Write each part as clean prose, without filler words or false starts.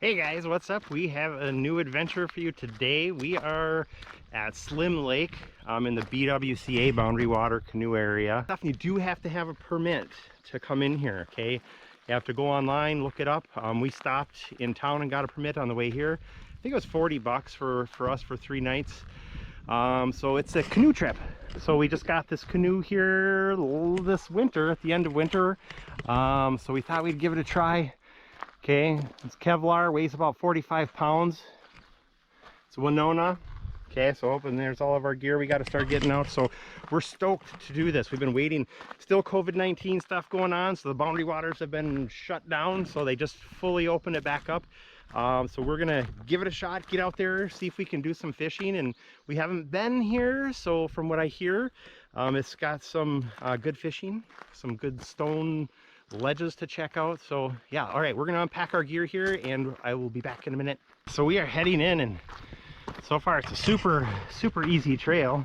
Hey guys, what's up? We have a new adventure for you today. We are at Slim Lake in the BWCA Boundary Water Canoe area. You do have to have a permit to come in here, okay? You have to go online, look it up. We stopped in town and got a permit on the way here. I think it was 40 bucks for us for 3 nights. So it's a canoe trip. So we just got this canoe here this winter, at the end of winter. So we thought we'd give it a try. Okay, it's Kevlar, weighs about 45 pounds. It's a Winona. Okay, so open there's all of our gear we got to start getting out. So we're stoked to do this. We've been waiting, still COVID-19 stuff going on, so the boundary waters have been shut down, so they just fully opened it back up. So we're gonna give it a shot, get out there, see if we can do some fishing. And we haven't been here, so from what I hear, it's got some good fishing, some good stone ledges to check out. So yeah, all right, we're gonna unpack our gear here and I will be back in a minute. So we are heading in, and so far it's a super easy trail.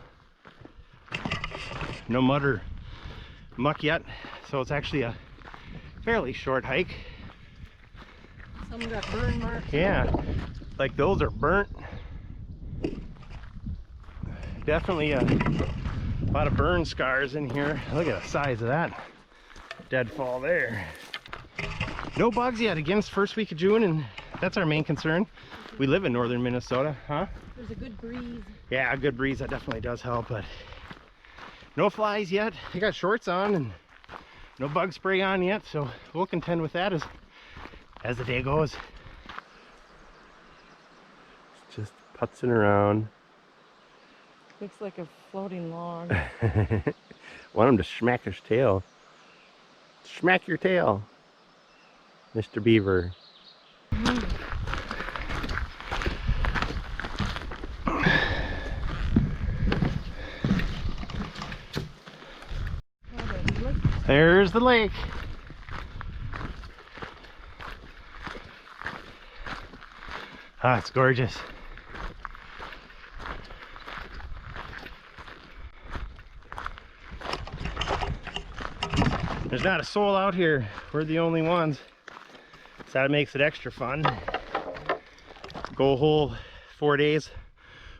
No mud or muck yet, so it's actually a fairly short hike. Some got burn marks. Yeah, like those are burnt. Definitely a lot of burn scars in here. Look at the size of that deadfall there. No bugs yet. Again, it's first week of June, and that's our main concern. We live in northern Minnesota, huh? There's a good breeze. Yeah, a good breeze, that definitely does help, but no flies yet. I got shorts on and no bug spray on yet, so we'll contend with that as the day goes. It's just putzing around. Looks like a floating log. Want him to smack his tail. Smack your tail, Mr. Beaver. There's the lake. Ah, it's gorgeous. There's not a soul out here. We're the only ones. So that makes it extra fun. Go a whole 4 days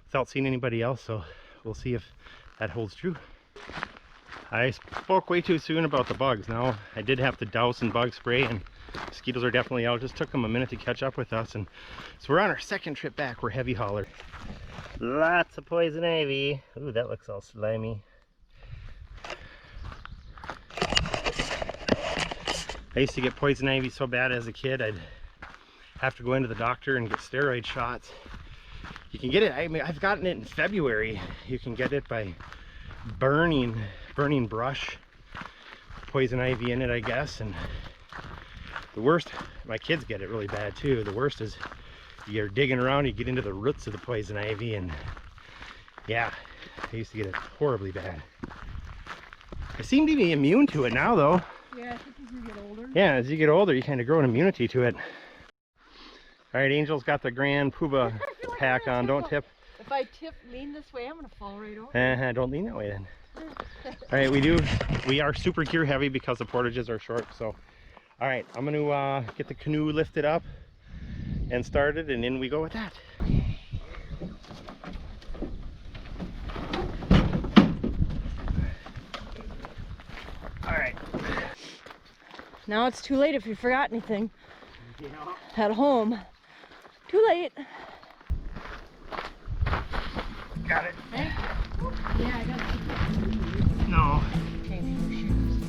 without seeing anybody else, so we'll see if that holds true. I spoke way too soon about the bugs. Now, I did have to douse in bug spray, and mosquitoes are definitely out. It just took them a minute to catch up with us, and so we're on our second trip back. We're heavy hauler. Lots of poison ivy. Ooh, that looks all slimy. I used to get poison ivy so bad as a kid, I'd have to go into the doctor and get steroid shots. You can get it, I mean, I've gotten it in February. You can get it by burning brush, poison ivy in it, I guess. And the worst, my kids get it really bad too. The worst is you're digging around, you get into the roots of the poison ivy, and yeah, I used to get it horribly bad. I seem to be immune to it now though. Yeah, I think as you get older. Yeah, as you get older, you kind of grow an immunity to it. All right, Angel's got the Grand Poobah pack on. Don't tip. If I lean this way, I'm gonna fall right over. Don't lean that way then. All right, we are super gear heavy because the portages are short. So, all right, I'm gonna get the canoe lifted up and started, and in we go with that. All right. Now it's too late if you forgot anything. Yeah. At home. Too late. Got it. Hey? Yeah, I got it. No. Okay, for shoes.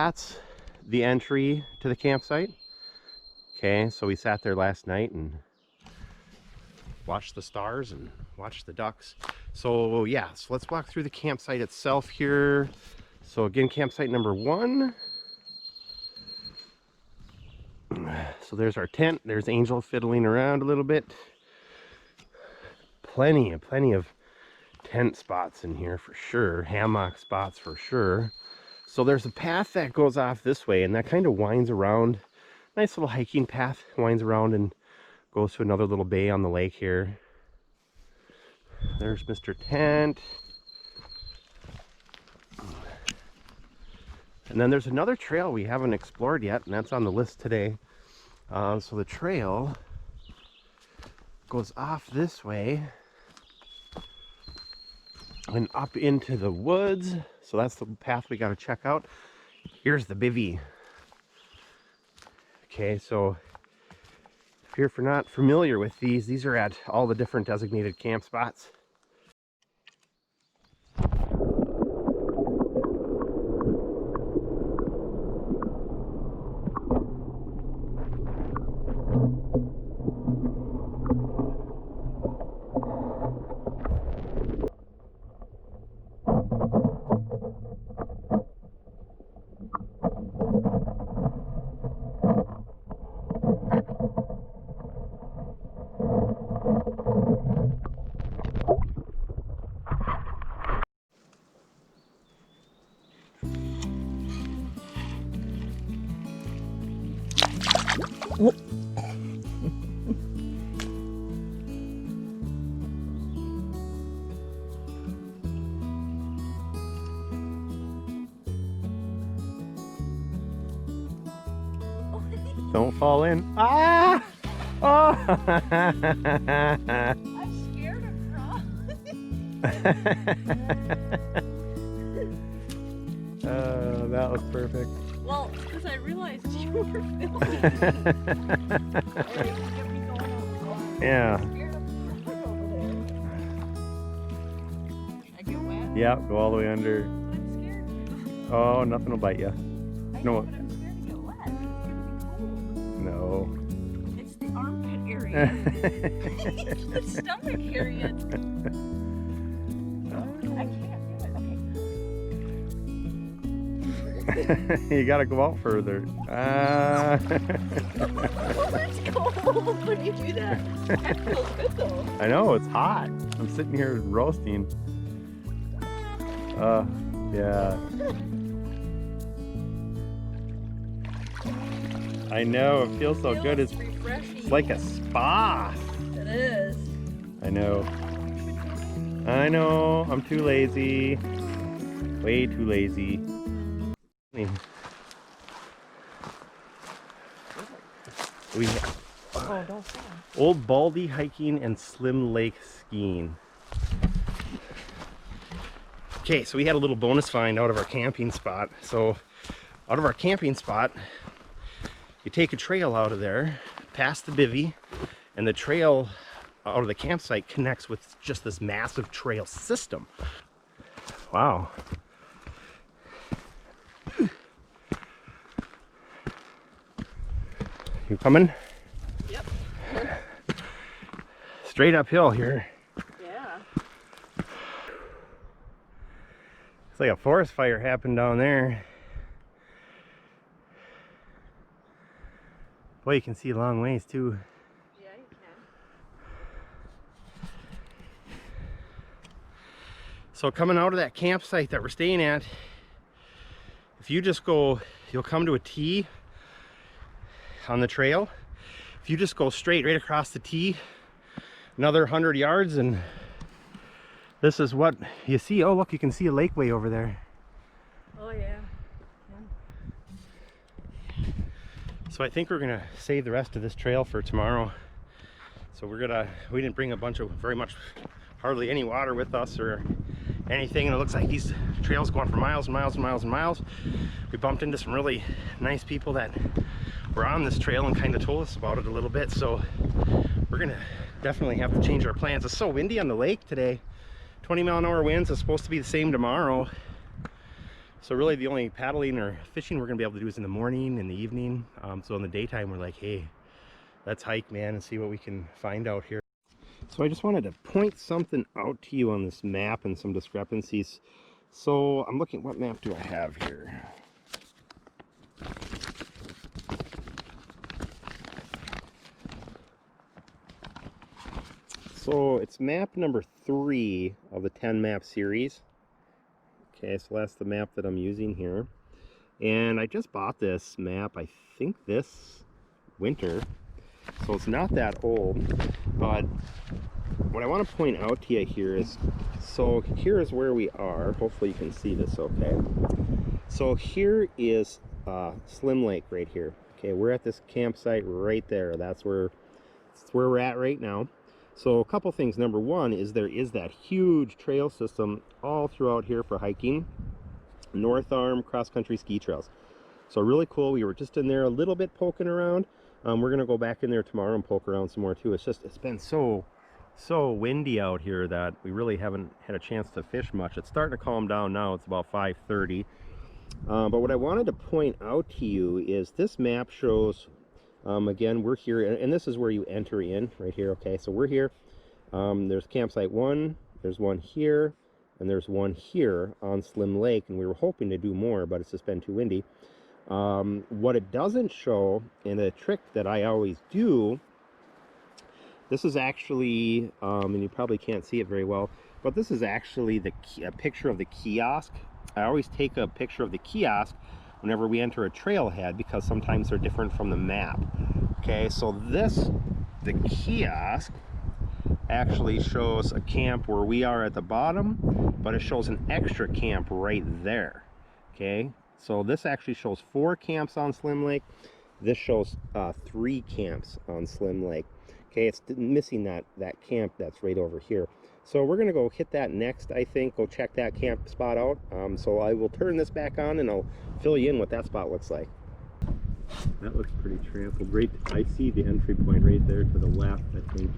that's the entry to the campsite. Okay, so we sat there last night and watched the stars and watched the ducks. So yeah, so let's walk through the campsite itself here. So again, campsite number 1. So there's our tent. There's Angel fiddling around a little bit. Plenty of tent spots in here for sure. Hammock spots for sure. So there's a path that goes off this way, and that kind of winds around. Nice little hiking path, winds around and goes to another little bay on the lake here. There's Mr. Tent. And then there's another trail we haven't explored yet, and that's on the list today. So the trail goes off this way and up into the woods. So that's the path we got to check out. Here's the bivvy. Okay, so if you're not familiar with these are at all the different designated camp spots. Don't fall in. Ah! Oh! I'm scared of frogs. That was perfect. Well, because I realized you were filming. Yeah. I'm scared of frogs over there. I get wet. Yeah, go all the way under. I'm scared. Oh, nothing will bite you. I No. know, but I'm scared to get wet. It's gonna be cold. No. It's the armpit area. It's the stomach area. I can't do it. Okay. You gotta go out further. Oh, it's cold when you do that. That feels good though. I know, it's hot. I'm sitting here roasting. Yeah. I know, it feels so good. It's like a spa. It is. I know. I know, I'm too lazy. Way too lazy. We Oh, don't fall. Old Baldy hiking and Slim Lake skiing. Okay, so we had a little bonus find out of our camping spot. So out of our camping spot, you take a trail out of there, past the bivvy, and the trail out of the campsite connects with just this massive trail system. Wow. You coming? Yep. Straight uphill here. Yeah. It's like a forest fire happened down there. Boy, you can see a long ways too. Yeah, you can. So coming out of that campsite that we're staying at, if you just go, you'll come to a T on the trail. If you just go straight right across the T, another 100 yards, and this is what you see. Oh, look, you can see a lake way over there. Oh, yeah. So I think we're gonna save the rest of this trail for tomorrow. So we didn't bring a bunch of hardly any water with us or anything, and it looks like these trails going for miles and miles and miles and miles. We bumped into some really nice people that were on this trail and kind of told us about it a little bit, so we're gonna definitely have to change our plans. It's so windy on the lake today. 20-mile-an-hour winds. It's supposed to be the same tomorrow. So really the only paddling or fishing we're gonna be able to do is in the morning, in the evening. So in the daytime we're like, hey, let's hike, man, and see what we can find out here. So I just wanted to point something out to you on this map and some discrepancies. So I'm looking, what map do I have here? So it's map number 3 of the 10 map series. Okay, so that's the map that I'm using here. And I just bought this map, I think this winter. So it's not that old, but what I want to point out to you here is, so here is where we are. Hopefully you can see this okay. So here is Slim Lake right here. Okay, we're at this campsite right there. That's where we're at right now. So a couple things. Number one is there is that huge trail system all throughout here for hiking. North Arm cross-country ski trails. So really cool. We were just in there a little bit poking around. We're gonna go back in there tomorrow and poke around some more too. It's been so windy out here that we really haven't had a chance to fish much. It's starting to calm down now. It's about 5:30. But what I wanted to point out to you is this map shows, again, we're here, and this is where you enter in right here. Okay, so we're here. There's campsite 1, there's one here, and there's one here on Slim Lake, and we were hoping to do more, but it's just been too windy. What it doesn't show, and a trick that I always do, this is actually, and you probably can't see it very well, but this is actually a picture of the kiosk. I always take a picture of the kiosk whenever we enter a trailhead, because sometimes they're different from the map. Okay, so the kiosk actually shows a camp where we are at the bottom, but it shows an extra camp right there. Okay, so this actually shows 4 camps on Slim Lake. This shows 3 camps on Slim Lake. Okay, it's missing that camp that's right over here. So we're gonna go hit that next, I think. Go check that camp spot out. So I will turn this back on and I'll fill you in what that spot looks like. That looks pretty trampled. Right, I see the entry point right there to the left, I think,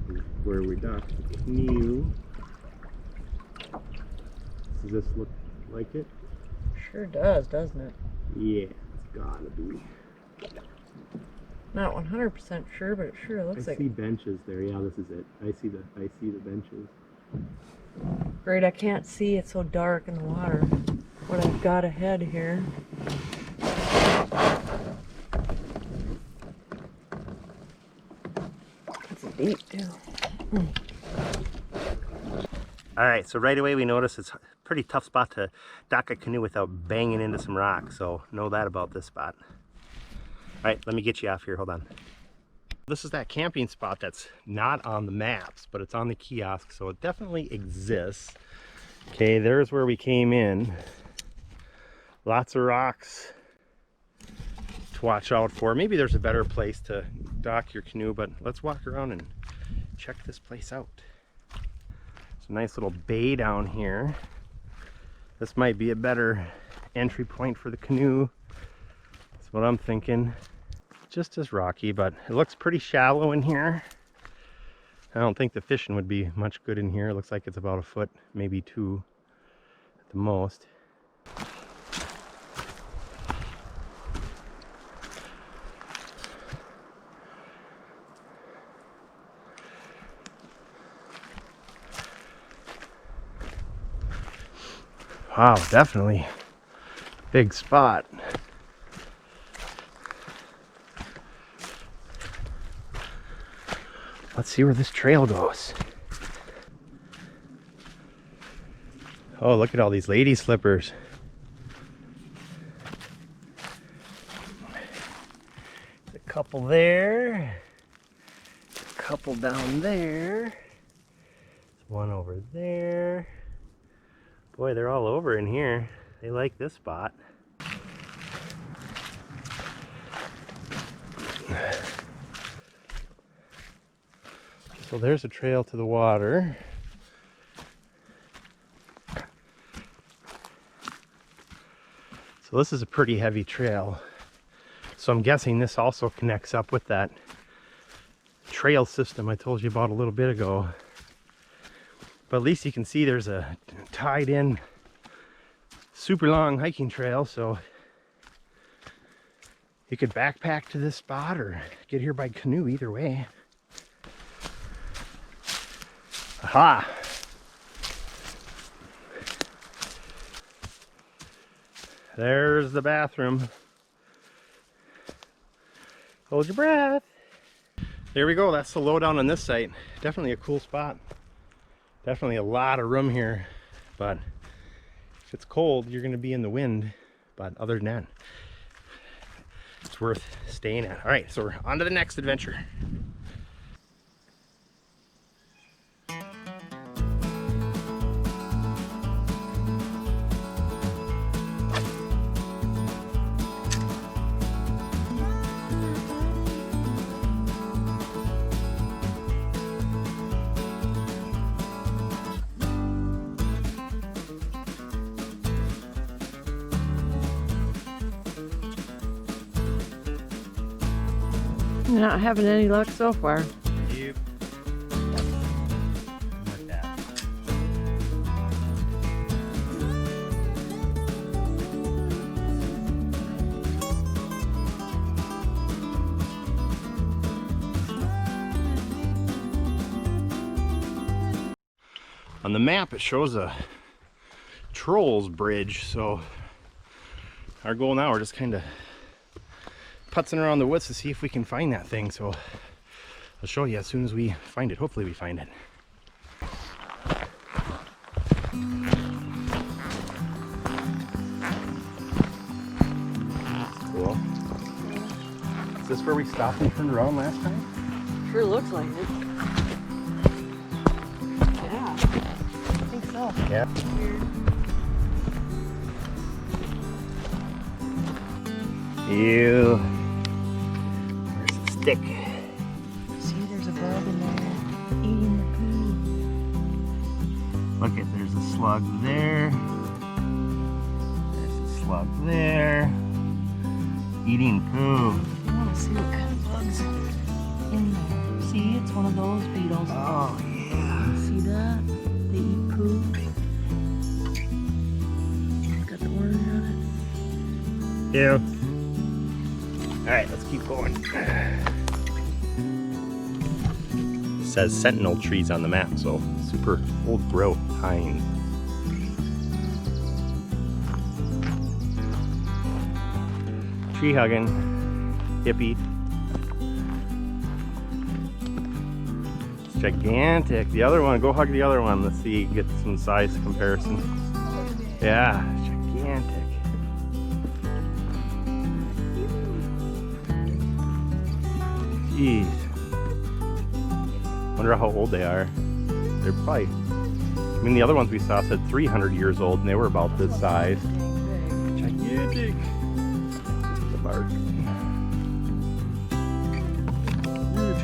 is where we docked the canoe. Does this look like it? Sure does, doesn't it? Yeah, it's gotta be. Not 100% sure, but it sure looks like. I see benches there. Yeah, this is it. I see the benches. Great, I can't see. It's so dark in the water. What I've got ahead here. It's deep too. All right, so right away we notice it's a pretty tough spot to dock a canoe without banging into some rocks. So know that about this spot. All right, let me get you off here. Hold on. This is that camping spot that's not on the maps, but it's on the kiosk, so it definitely exists. Okay, there's where we came in. Lots of rocks to watch out for. Maybe there's a better place to dock your canoe, but let's walk around and check this place out. It's a nice little bay down here. This might be a better entry point for the canoe. That's what I'm thinking. Just as rocky, but it looks pretty shallow in here. I don't think the fishing would be much good in here. It looks like it's about 1 foot, maybe 2 at the most. Wow, definitely big spot. Let's see where this trail goes. Oh, look at all these lady slippers. There's a couple there. A couple down there. There's one over there. Boy, they're all over in here. They like this spot. So there's a trail to the water. So this is a pretty heavy trail. So I'm guessing this also connects up with that trail system I told you about a little bit ago. But at least you can see there's a tied in super long hiking trail, so you could backpack to this spot or get here by canoe, either way. Aha! There's the bathroom. Hold your breath. There we go, that's the lowdown on this site. Definitely a cool spot. Definitely a lot of room here, but if it's cold, you're gonna be in the wind. But other than that, it's worth staying at. All right, so we're on to the next adventure. You're not having any luck so far. Yep. Like that. On the map, it shows a Trolls Bridge, so our goal now, we're just kind of putzing around the woods to see if we can find that thing. So I'll show you as soon as we find it. Hopefully we find it. Cool. Is this where we stopped and turned around last time? Sure looks like it. Yeah, I think so. Yeah. Ew. Where's the stick? See, there's a bug in there eating the poo. Look at, there's a slug there. There's a slug there. Eating poo. You want to see what kind of bugs in there. See, it's one of those beetles. Oh, yeah. See that? They eat poo. Got the orange on it. Yeah. All right, let's keep going. It says sentinel trees on the map, so super old growth pine. Tree hugging, hippie. It's gigantic. The other one, go hug the other one. Let's see, get some size comparison. Yeah, gigantic. Jeez. Wonder how old they are. They're probably, I mean, the other ones we saw said 300 years old and they were about this size. Gigantic. The bark. Huge.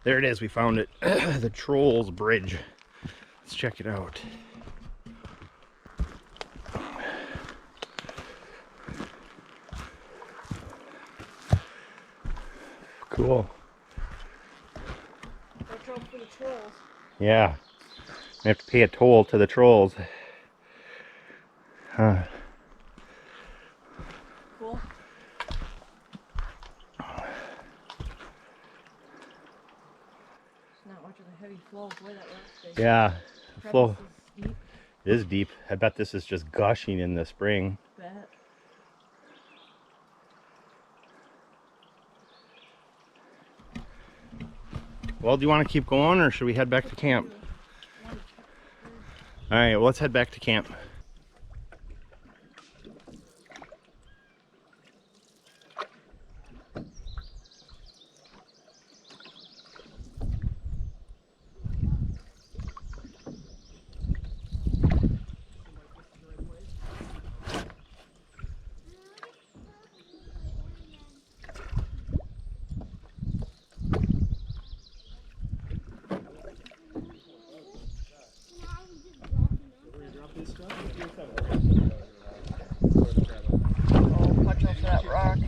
There it is, we found it. The Trolls Bridge. Let's check it out. Cool. Watch out for the trolls. Yeah. We have to pay a toll to the trolls. Huh. Cool. It's not much of a heavy flow. Boy, that last day. Yeah. The flow Is deep. is deep. I bet this is just gushing in the spring. Bet. Well, do you want to keep going or should we head back to camp? All right, well, let's head back to camp. Watch out for that rock.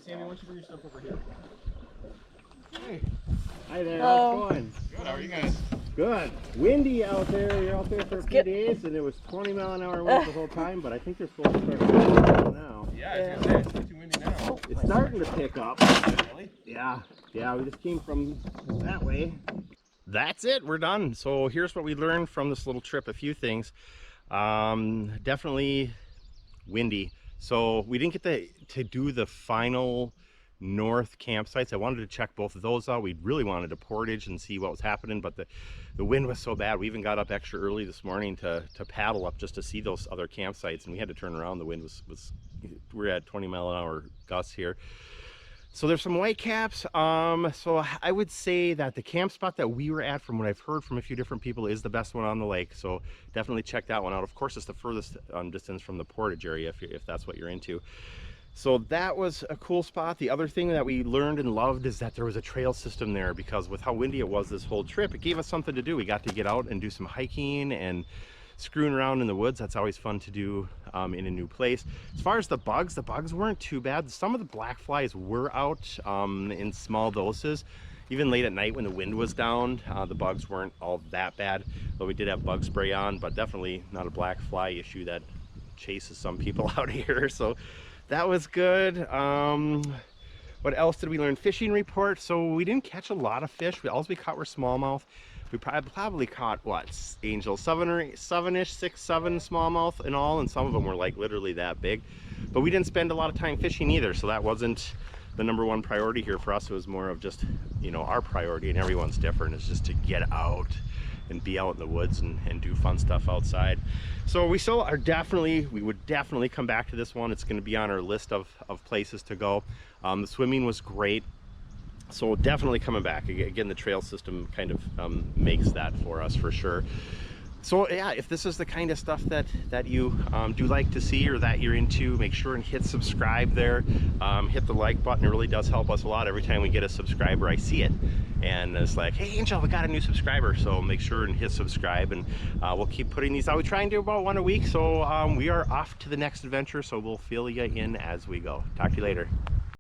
Sammy, why don't you bring your stuff over here? Hey. Hi there, Hello. how's it going? Good, how are you guys? Good. Windy out there. You're out there for a few Skip. days, and it was 20-mile-an-hour winds the whole time, but I think they're supposed to start now. Yeah, I was gonna say, it's not too windy now. It's starting to pick up. Really? Yeah, we just came from that way. That's it, we're done. So here's what we learned from this little trip, a few things. Definitely windy. So we didn't get to do the final north campsites. I wanted to check both of those out. We really wanted to portage and see what was happening, but the wind was so bad. We even got up extra early this morning to paddle up just to see those other campsites, and we had to turn around. The wind was we're at 20-mile-an-hour gusts here. So there's some whitecaps. So I would say that the camp spot that we were at, from what I've heard from a few different people, is the best one on the lake. So definitely check that one out. Of course, it's the furthest distance from the portage area if that's what you're into. So that was a cool spot. The other thing that we learned and loved is that there was a trail system there, because with how windy it was this whole trip, it gave us something to do. We got to get out and do some hiking and screwing around in the woods. That's always fun to do in a new place. As far as the bugs weren't too bad. Some of the black flies were out in small doses. Even late at night when the wind was down, the bugs weren't all that bad, though we did have bug spray on, but definitely not a black fly issue that chases some people out here. So that was good. What else did we learn? Fishing report. So we didn't catch a lot of fish. All we caught were smallmouth. We probably caught, what, Angel, 7-ish, 6, 7 smallmouth in all, and some of them were like literally that big. But we didn't spend a lot of time fishing either, so that wasn't the #1 priority here for us. It was more of just, you know, our priority, and everyone's different, is just to get out and be out in the woods and do fun stuff outside. So we still are we would definitely come back to this one. It's going to be on our list of places to go. The swimming was great. So definitely coming back. Again, the trail system kind of makes that for us for sure. So yeah, if this is the kind of stuff that you do like to see or that you're into, make sure and hit subscribe there. Hit the like button. It really does help us a lot. Every time we get a subscriber, I see it. And it's like, hey Angel, we got a new subscriber. So make sure and hit subscribe, and we'll keep putting these out. We try and do about 1 a week. So we are off to the next adventure. So we'll fill you in as we go. Talk to you later.